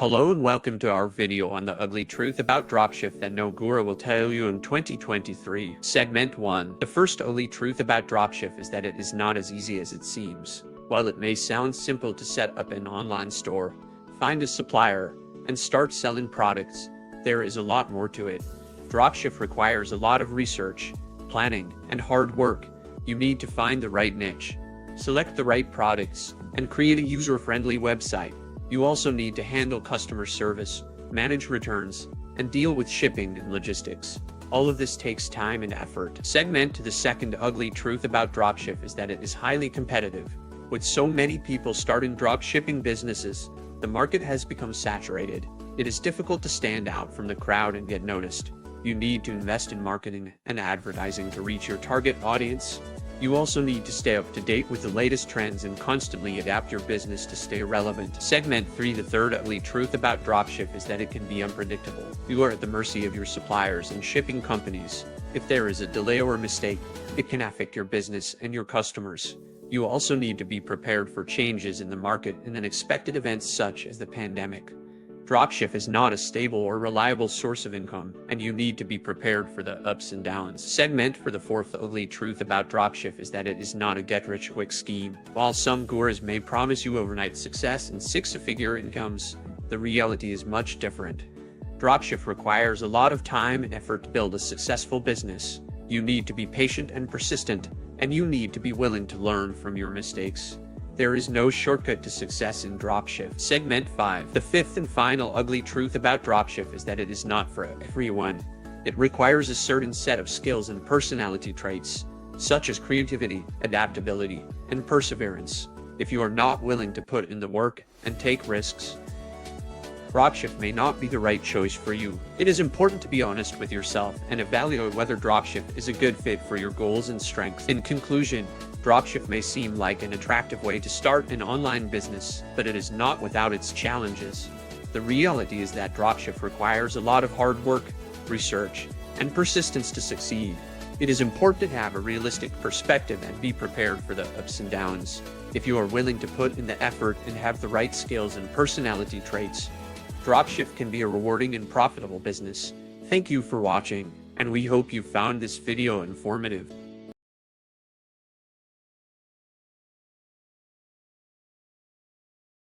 Hello and welcome to our video on the ugly truth about dropship that no guru will tell you in 2023. Segment 1. The first ugly truth about dropship is that it is not as easy as it seems. While it may sound simple to set up an online store, find a supplier, and start selling products, there is a lot more to it. Dropship requires a lot of research, planning, and hard work. You need to find the right niche, select the right products, and create a user-friendly website. You also need to handle customer service, manage returns, and deal with shipping and logistics. All of this takes time and effort. Segment to the second ugly truth about dropship is that it is highly competitive. With so many people starting dropshipping businesses, the market has become saturated. It is difficult to stand out from the crowd and get noticed. You need to invest in marketing and advertising to reach your target audience. You also need to stay up to date with the latest trends and constantly adapt your business to stay relevant. Segment 3. The third ugly truth about dropship is that it can be unpredictable. You are at the mercy of your suppliers and shipping companies. If there is a delay or a mistake, it can affect your business and your customers. You also need to be prepared for changes in the market and unexpected events such as the pandemic. Dropship is not a stable or reliable source of income, and you need to be prepared for the ups and downs. Segment for the fourth ugly truth about dropship is that it is not a get-rich-quick scheme. While some gurus may promise you overnight success and six-figure incomes, the reality is much different. Dropship requires a lot of time and effort to build a successful business. You need to be patient and persistent, and you need to be willing to learn from your mistakes. There is no shortcut to success in dropship. Segment 5. The fifth and final ugly truth about dropship is that it is not for everyone. It requires a certain set of skills and personality traits, such as creativity, adaptability, and perseverance. If you are not willing to put in the work and take risks, dropship may not be the right choice for you. It is important to be honest with yourself and evaluate whether dropship is a good fit for your goals and strengths. In conclusion, dropship may seem like an attractive way to start an online business, but it is not without its challenges. The reality is that dropship requires a lot of hard work, research, and persistence to succeed. It is important to have a realistic perspective and be prepared for the ups and downs. If you are willing to put in the effort and have the right skills and personality traits, dropship can be a rewarding and profitable business. Thank you for watching, and we hope you found this video informative.